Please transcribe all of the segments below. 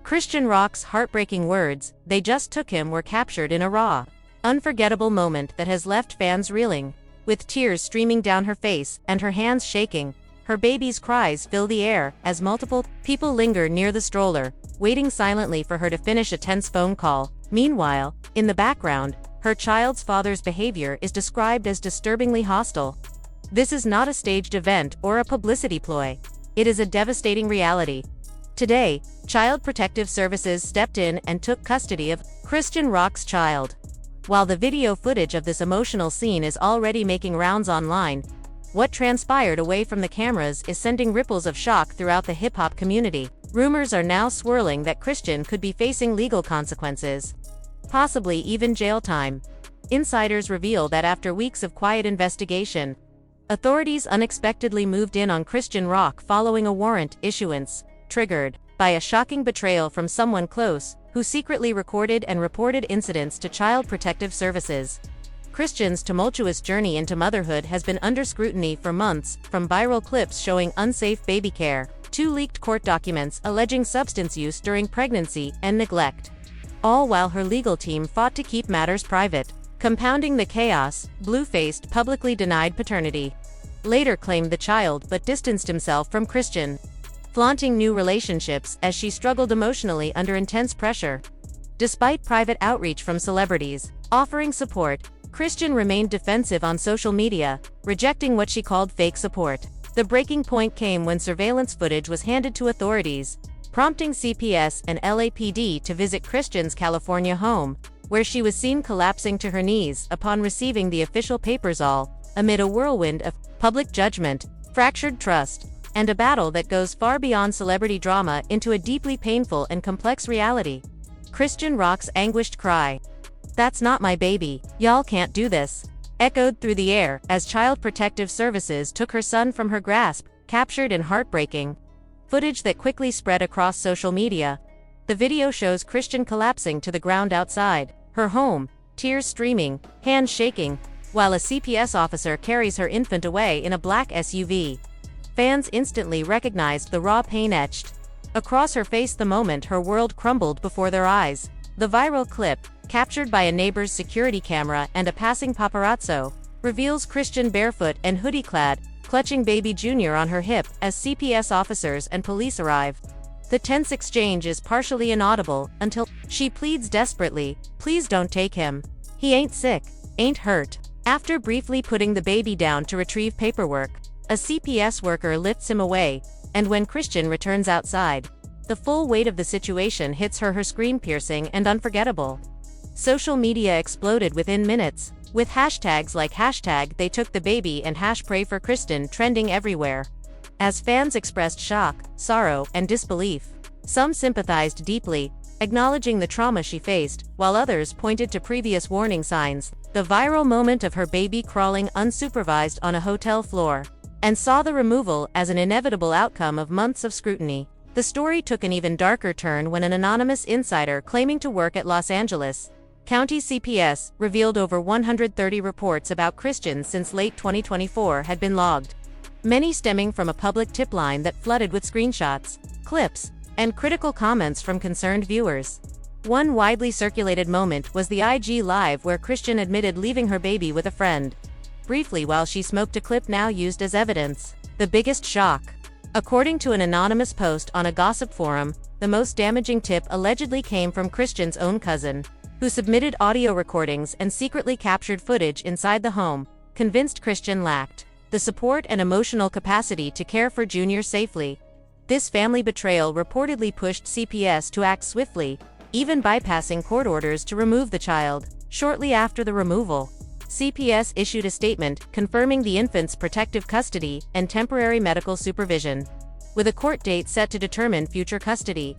Chrisean Rock's heartbreaking words, "They just took him," were captured in a raw, unforgettable moment that has left fans reeling. With tears streaming down her face and her hands shaking, her baby's cries fill the air as multiple people linger near the stroller, waiting silently for her to finish a tense phone call. Meanwhile, in the background, her child's father's behavior is described as disturbingly hostile. This is not a staged event or a publicity ploy. It is a devastating reality. Today, Child Protective Services stepped in and took custody of Chrisean Rock's child. While the video footage of this emotional scene is already making rounds online, what transpired away from the cameras is sending ripples of shock throughout the hip-hop community. Rumors are now swirling that Chrisean could be facing legal consequences, possibly even jail time. Insiders reveal that after weeks of quiet investigation, authorities unexpectedly moved in on Chrisean Rock following a warrant issuance, triggered by a shocking betrayal from someone close, who secretly recorded and reported incidents to Child Protective Services. Chrisean's tumultuous journey into motherhood has been under scrutiny for months, from viral clips showing unsafe baby care, to leaked court documents alleging substance use during pregnancy and neglect. All while her legal team fought to keep matters private. Compounding the chaos, Blueface publicly denied paternity, later claimed the child but distanced himself from Chrisean, flaunting new relationships as she struggled emotionally under intense pressure. Despite private outreach from celebrities offering support, Chrisean remained defensive on social media, rejecting what she called fake support. The breaking point came when surveillance footage was handed to authorities, prompting CPS and LAPD to visit Chrisean's California home, where she was seen collapsing to her knees upon receiving the official papers, all amid a whirlwind of public judgment, fractured trust, and a battle that goes far beyond celebrity drama into a deeply painful and complex reality. Chrisean Rock's anguished cry, "That's not my baby, y'all can't do this," echoed through the air as Child Protective Services took her son from her grasp, captured in heartbreaking footage that quickly spread across social media. The video shows Chrisean collapsing to the ground outside her home, tears streaming, hands shaking, while a CPS officer carries her infant away in a black SUV. Fans instantly recognized the raw pain etched across her face the moment her world crumbled before their eyes. The viral clip, captured by a neighbor's security camera and a passing paparazzo, reveals Chrisean barefoot and hoodie-clad, clutching baby Junior on her hip as CPS officers and police arrive. The tense exchange is partially inaudible until she pleads desperately, "Please don't take him. He ain't sick, ain't hurt." After briefly putting the baby down to retrieve paperwork, a CPS worker lifts him away, and when Chrisean returns outside, the full weight of the situation hits her scream piercing and unforgettable. Social media exploded within minutes, with hashtags like #TheyTookTheBaby and #PrayForChristin trending everywhere. As fans expressed shock, sorrow, and disbelief, some sympathized deeply, acknowledging the trauma she faced, while others pointed to previous warning signs. The viral moment of her baby crawling unsupervised on a hotel floor, and saw the removal as an inevitable outcome of months of scrutiny. The story took an even darker turn when an anonymous insider claiming to work at Los Angeles County CPS revealed over 130 reports about Chrisean since late 2024 had been logged, many stemming from a public tip line that flooded with screenshots, clips, and critical comments from concerned viewers. One widely circulated moment was the IG Live where Chrisean admitted leaving her baby with a friend briefly while she smoked, a clip now used as evidence. The biggest shock. According to an anonymous post on a gossip forum, the most damaging tip allegedly came from Chrisean's own cousin, who submitted audio recordings and secretly captured footage inside the home, convinced Chrisean lacked the support and emotional capacity to care for Junior safely. This family betrayal reportedly pushed CPS to act swiftly, even bypassing court orders to remove the child. Shortly after the removal, CPS issued a statement confirming the infant's protective custody and temporary medical supervision, with a court date set to determine future custody.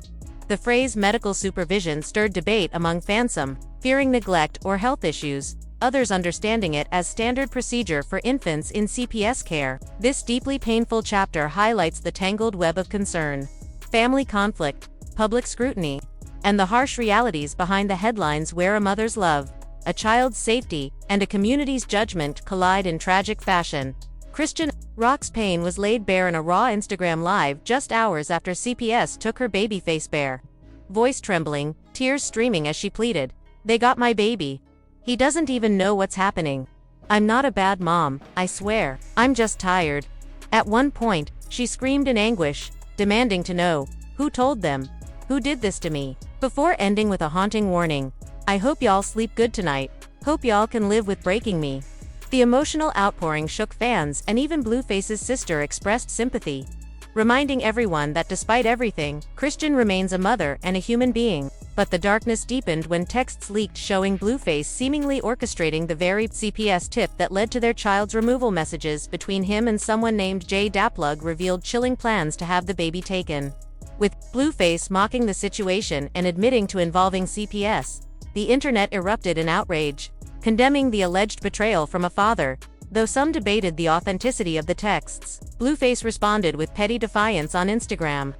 The phrase medical supervision stirred debate among fans, some fearing neglect or health issues, others understanding it as standard procedure for infants in CPS care. This deeply painful chapter highlights the tangled web of concern, family conflict, public scrutiny, and the harsh realities behind the headlines where a mother's love, a child's safety, and a community's judgment collide in tragic fashion. Chrisean Rock's pain was laid bare in a raw Instagram Live just hours after CPS took her baby face bare. voice trembling, tears streaming as she pleaded, "They got my baby. He doesn't even know what's happening. I'm not a bad mom, I swear. I'm just tired." At one point, she screamed in anguish, demanding to know, "Who told them? Who did this to me?" Before ending with a haunting warning, "I hope y'all sleep good tonight. Hope y'all can live with breaking me." The emotional outpouring shook fans, and even Blueface's sister expressed sympathy, reminding everyone that despite everything, Chrisean remains a mother and a human being. But the darkness deepened when texts leaked showing Blueface seemingly orchestrating the very CPS tip that led to their child's removal. Messages between him and someone named Jay Daplug revealed chilling plans to have the baby taken. With Blueface mocking the situation and admitting to involving CPS, the internet erupted in outrage, condemning the alleged betrayal from a father. Though some debated the authenticity of the texts, Blueface responded with petty defiance on Instagram,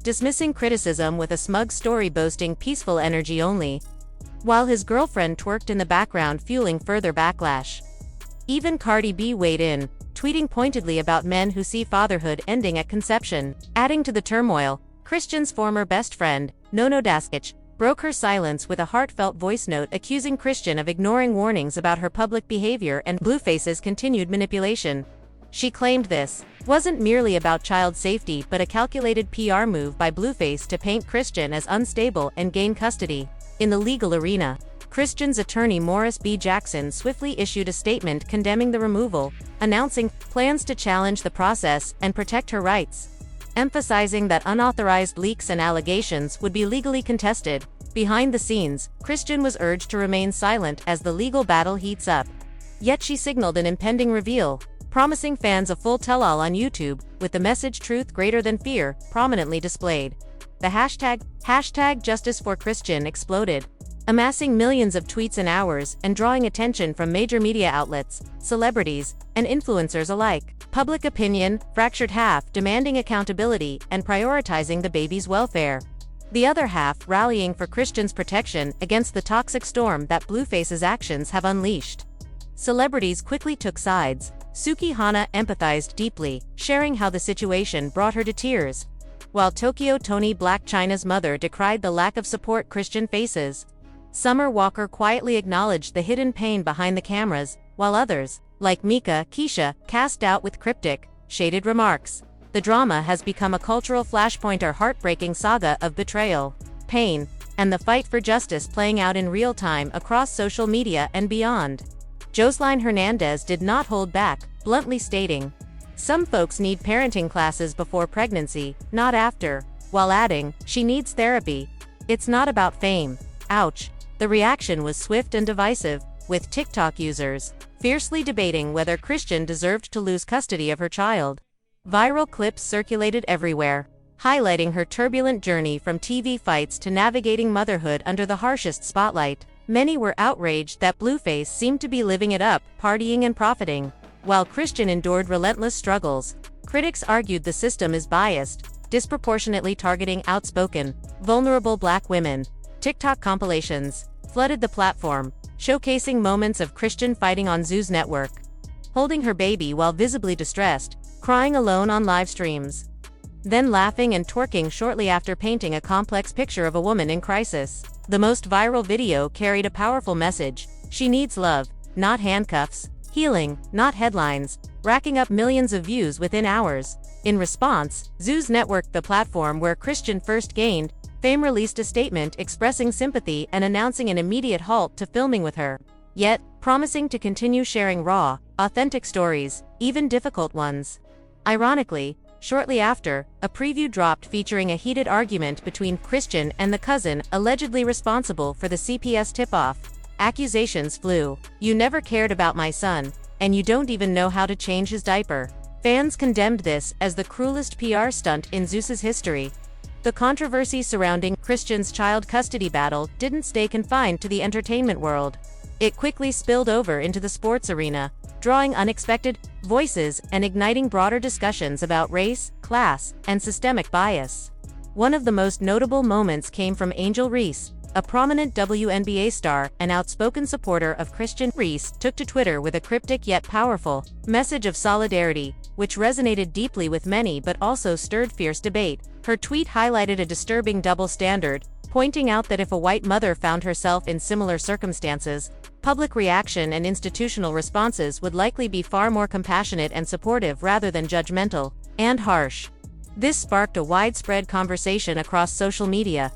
dismissing criticism with a smug story boasting peaceful energy only, while his girlfriend twerked in the background, fueling further backlash. Even Cardi B weighed in, tweeting pointedly about men who see fatherhood ending at conception. Adding to the turmoil, Chrisean's former best friend, Nono Daskic, broke her silence with a heartfelt voice note accusing Chrisean of ignoring warnings about her public behavior and Blueface's continued manipulation. She claimed this wasn't merely about child safety but a calculated PR move by Blueface to paint Chrisean as unstable and gain custody. In the legal arena, Chrisean's attorney Morris B. Jackson swiftly issued a statement condemning the removal, announcing plans to challenge the process and protect her rights, emphasizing that unauthorized leaks and allegations would be legally contested. Behind the scenes, Chrisean was urged to remain silent as the legal battle heats up. Yet she signaled an impending reveal, promising fans a full tell-all on YouTube, with the message "Truth Greater Than Fear" prominently displayed. The hashtag Justice for Chrisean exploded, amassing millions of tweets in hours and drawing attention from major media outlets, celebrities, and influencers alike. Public opinion fractured, half demanding accountability and prioritizing the baby's welfare, the other half rallying for Chrisean's protection against the toxic storm that Blueface's actions have unleashed. Celebrities quickly took sides. Suki Hana empathized deeply, sharing how the situation brought her to tears, while Tokyo Toni Black Chyna's mother decried the lack of support Chrisean faces. Summer Walker quietly acknowledged the hidden pain behind the cameras, while others, like Mika Keisha, cast doubt with cryptic, shaded remarks. The drama has become a cultural flashpoint, a heartbreaking saga of betrayal, pain, and the fight for justice playing out in real time across social media and beyond. Joseline Hernandez did not hold back, bluntly stating, "Some folks need parenting classes before pregnancy, not after," while adding, "She needs therapy. It's not about fame." Ouch. The reaction was swift and divisive, with TikTok users fiercely debating whether Chrisean deserved to lose custody of her child. Viral clips circulated everywhere, highlighting her turbulent journey from TV fights to navigating motherhood under the harshest spotlight. Many were outraged that Blueface seemed to be living it up, partying and profiting, while Chrisean endured relentless struggles. Critics argued the system is biased, disproportionately targeting outspoken, vulnerable Black women. TikTok compilations flooded the platform, showcasing moments of Chrisean fighting on Zeus Network, holding her baby while visibly distressed, crying alone on live streams, then laughing and twerking shortly after, painting a complex picture of a woman in crisis. The most viral video carried a powerful message: she needs love, not handcuffs, healing, not headlines, racking up millions of views within hours. In response, Zeus Network, the platform where Chrisean first gained fame, released a statement expressing sympathy and announcing an immediate halt to filming with her, yet promising to continue sharing raw, authentic stories, even difficult ones. Ironically, shortly after, a preview dropped featuring a heated argument between Chrisean and the cousin allegedly responsible for the CPS tip-off. Accusations flew. "You never cared about my son, and you don't even know how to change his diaper." Fans condemned this as the cruelest PR stunt in Zeus's history. The controversy surrounding Chrisean's child custody battle didn't stay confined to the entertainment world. It quickly spilled over into the sports arena, drawing unexpected voices and igniting broader discussions about race, class, and systemic bias. One of the most notable moments came from Angel Reese, a prominent WNBA star and outspoken supporter of Chrisean. Reese took to Twitter with a cryptic yet powerful message of solidarity, which resonated deeply with many but also stirred fierce debate. Her tweet highlighted a disturbing double standard, pointing out that if a white mother found herself in similar circumstances, public reaction and institutional responses would likely be far more compassionate and supportive rather than judgmental and harsh. This sparked a widespread conversation across social media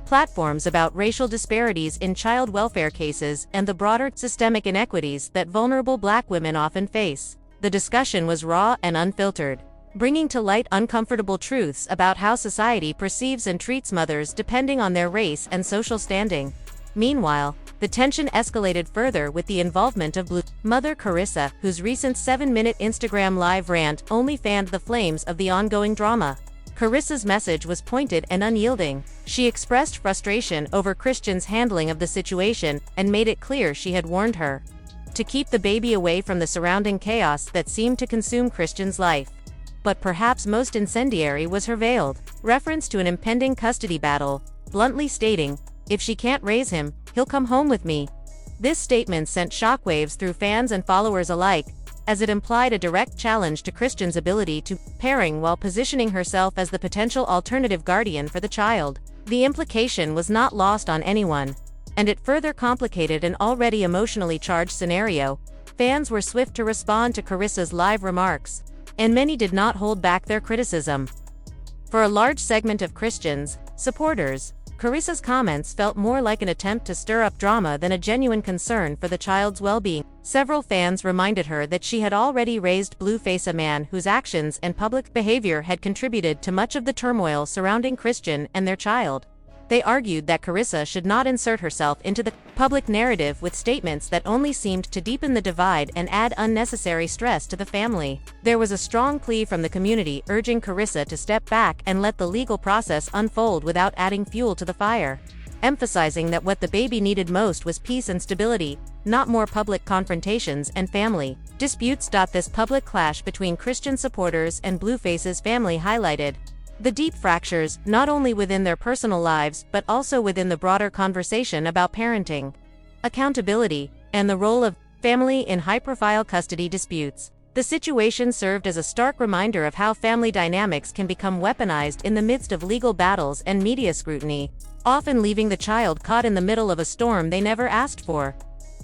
platforms about racial disparities in child welfare cases and the broader systemic inequities that vulnerable Black women often face. The discussion was raw and unfiltered, bringing to light uncomfortable truths about how society perceives and treats mothers depending on their race and social standing. Meanwhile, the tension escalated further with the involvement of Blue mother Carissa, whose recent 7-minute Instagram live rant only fanned the flames of the ongoing drama. Carissa's message was pointed and unyielding. She expressed frustration over Christian's handling of the situation and made it clear she had warned her to keep the baby away from the surrounding chaos that seemed to consume Christian's life. But perhaps most incendiary was her veiled reference to an impending custody battle, bluntly stating, "If she can't raise him, he'll come home with me." This statement sent shockwaves through fans and followers alike, as it implied a direct challenge to Christian's ability to parenting while positioning herself as the potential alternative guardian for the child. The implication was not lost on anyone, and it further complicated an already emotionally charged scenario. Fans were swift to respond to Carissa's live remarks, and many did not hold back their criticism. For a large segment of Christians' supporters, Carissa's comments felt more like an attempt to stir up drama than a genuine concern for the child's well-being. Several fans reminded her that she had already raised Blueface, a man whose actions and public behavior had contributed to much of the turmoil surrounding Christian and their child. They argued that Carissa should not insert herself into the public narrative with statements that only seemed to deepen the divide and add unnecessary stress to the family. There was a strong plea from the community urging Carissa to step back and let the legal process unfold without adding fuel to the fire, emphasizing that what the baby needed most was peace and stability, not more public confrontations and family disputes. This public clash between Christian supporters and Blueface's family highlighted the deep fractures, not only within their personal lives but also within the broader conversation about parenting, accountability, and the role of family in high-profile custody disputes. The situation served as a stark reminder of how family dynamics can become weaponized in the midst of legal battles and media scrutiny, often leaving the child caught in the middle of a storm they never asked for.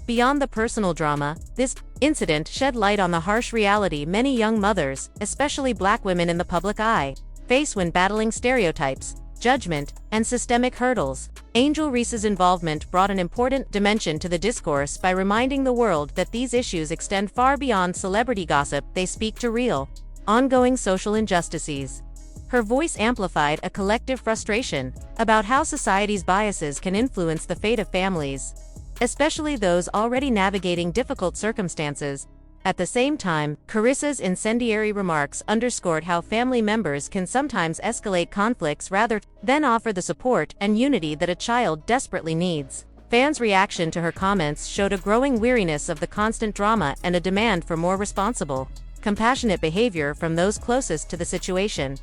Beyond the personal drama, this incident shed light on the harsh reality many young mothers, especially Black women in the public eye, face when battling stereotypes, judgment, and systemic hurdles. Angel Reese's involvement brought an important dimension to the discourse by reminding the world that these issues extend far beyond celebrity gossip. They speak to real, ongoing social injustices. Her voice amplified a collective frustration about how society's biases can influence the fate of families, especially those already navigating difficult circumstances. At the same time, Carissa's incendiary remarks underscored how family members can sometimes escalate conflicts rather than offer the support and unity that a child desperately needs. Fans' reaction to her comments showed a growing weariness of the constant drama and a demand for more responsible, compassionate behavior from those closest to the situation.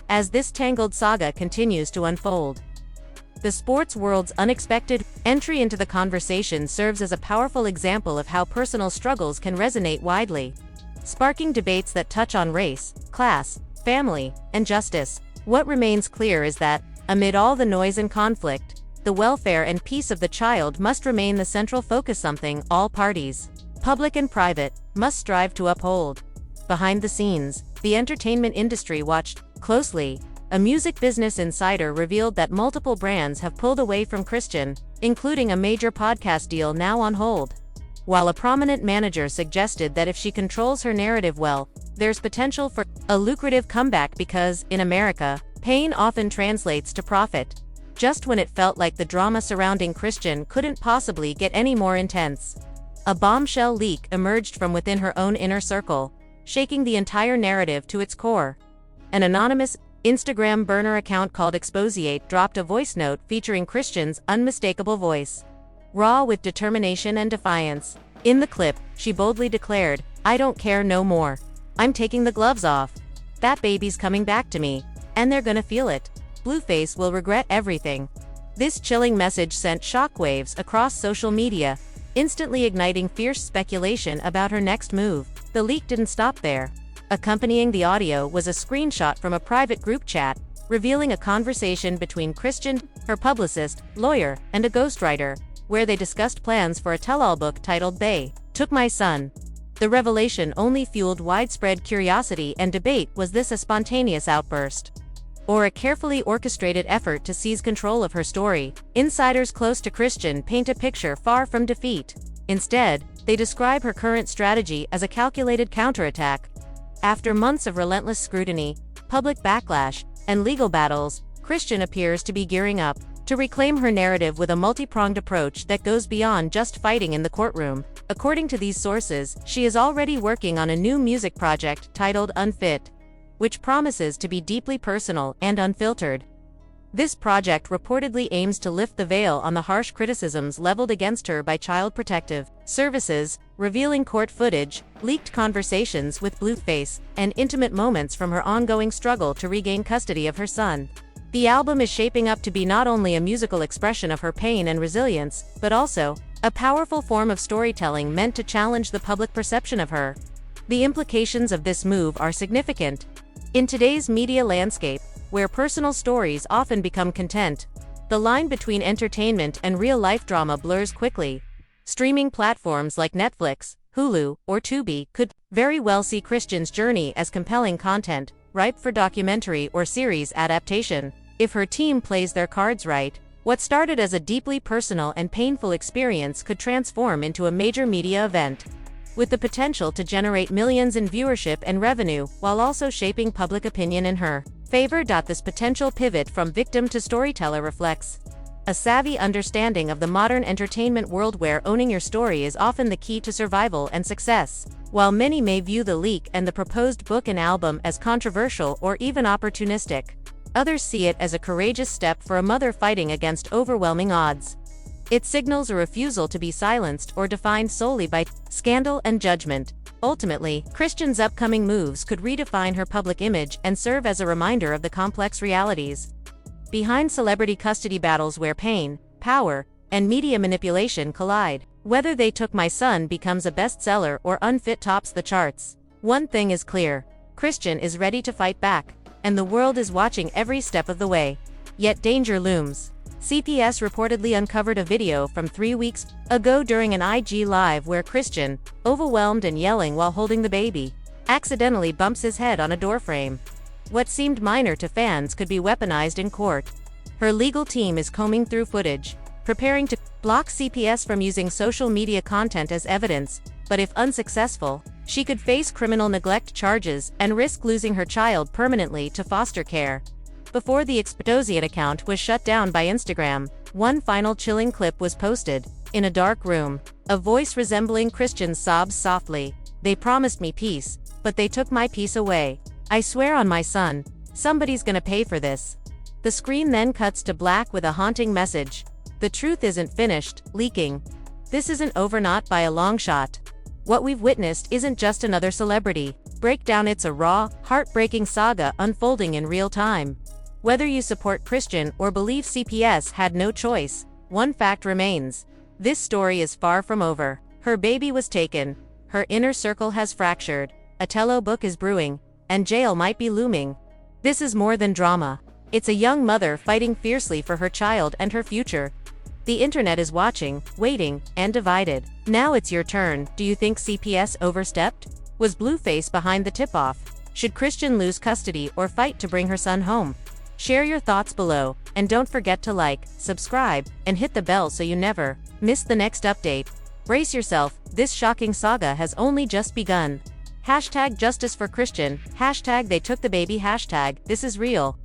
As this tangled saga continues to unfold, the sports world's unexpected entry into the conversation serves as a powerful example of how personal struggles can resonate widely, sparking debates that touch on race, class, family, and justice. What remains clear is that, amid all the noise and conflict, the welfare and peace of the child must remain the central focus, something all parties, public and private, must strive to uphold. Behind the scenes, the entertainment industry watched closely. A music business insider revealed that multiple brands have pulled away from Christian, including a major podcast deal now on hold. While a prominent manager suggested that if she controls her narrative well, there's potential for a lucrative comeback because, in America, pain often translates to profit. Just when it felt like the drama surrounding Christian couldn't possibly get any more intense, a bombshell leak emerged from within her own inner circle, shaking the entire narrative to its core. An anonymous Instagram burner account called Exposiate dropped a voice note featuring Christian's unmistakable voice, raw with determination and defiance. In the clip, she boldly declared, "I don't care no more. I'm taking the gloves off. That baby's coming back to me, and they're gonna feel it. Blueface will regret everything." This chilling message sent shockwaves across social media, instantly igniting fierce speculation about her next move. The leak didn't stop there. Accompanying the audio was a screenshot from a private group chat, revealing a conversation between Christian her publicist, lawyer, and a ghostwriter, where they discussed plans for a tell-all book titled They Took My Son. The revelation only fueled widespread curiosity and debate. Was this a spontaneous outburst, or a carefully orchestrated effort to seize control of her story? Insiders close to Chrisean paint a picture far from defeat. Instead, they describe her current strategy as a calculated counterattack. After months of relentless scrutiny, public backlash, and legal battles, Chrisean appears to be gearing up to reclaim her narrative with a multi-pronged approach that goes beyond just fighting in the courtroom. According to these sources, she is already working on a new music project titled Unfit, which promises to be deeply personal and unfiltered. This project reportedly aims to lift the veil on the harsh criticisms leveled against her by Child Protective Services, revealing court footage, leaked conversations with Blueface, and intimate moments from her ongoing struggle to regain custody of her son. The album is shaping up to be not only a musical expression of her pain and resilience, but also a powerful form of storytelling meant to challenge the public perception of her. The implications of this move are significant. In today's media landscape, where personal stories often become content, the line between entertainment and real-life drama blurs quickly. Streaming platforms like Netflix, Hulu, or Tubi could very well see Chrisean's journey as compelling content, ripe for documentary or series adaptation. If her team plays their cards right, what started as a deeply personal and painful experience could transform into a major media event, with the potential to generate millions in viewership and revenue while also shaping public opinion in her favor. This potential pivot from victim to storyteller reflects a savvy understanding of the modern entertainment world, where owning your story is often the key to survival and success. While many may view the leak and the proposed book and album as controversial or even opportunistic, others see it as a courageous step for a mother fighting against overwhelming odds. It signals a refusal to be silenced or defined solely by scandal and judgment. Ultimately, Chrisean's upcoming moves could redefine her public image and serve as a reminder of the complex realities behind celebrity custody battles, where pain, power, and media manipulation collide. Whether They Took My Son becomes a bestseller or Unfit tops the charts, one thing is clear: Chrisean is ready to fight back, and the world is watching every step of the way. Yet danger looms. CPS reportedly uncovered a video from 3 weeks ago during an IG Live where Chrisean, overwhelmed and yelling while holding the baby, accidentally bumps his head on a doorframe. What seemed minor to fans could be weaponized in court. Her legal team is combing through footage, preparing to block CPS from using social media content as evidence, but if unsuccessful, she could face criminal neglect charges and risk losing her child permanently to foster care. Before the Expedosian account was shut down by Instagram, one final chilling clip was posted. In a dark room, a voice resembling Chrisean sobs softly, "They promised me peace, but they took my peace away. I swear on my son, somebody's gonna pay for this." The screen then cuts to black with a haunting message: "The truth isn't finished, leaking. This isn't over, not by a long shot. What we've witnessed isn't just another celebrity breakdown, it's a raw, heartbreaking saga unfolding in real time." Whether you support Chrisean or believe CPS had no choice, one fact remains: this story is far from over. Her baby was taken, her inner circle has fractured, a Tello book is brewing, and jail might be looming. This is more than drama. It's a young mother fighting fiercely for her child and her future. The internet is watching, waiting, and divided. Now it's your turn. Do you think CPS overstepped? Was Blueface behind the tip-off? Should Chrisean lose custody or fight to bring her son home? Share your thoughts below, and don't forget to like, subscribe, and hit the bell so you never miss the next update. Brace yourself, this shocking saga has only just begun. #Justice for Chrisean, #They Took the Baby, #This is real.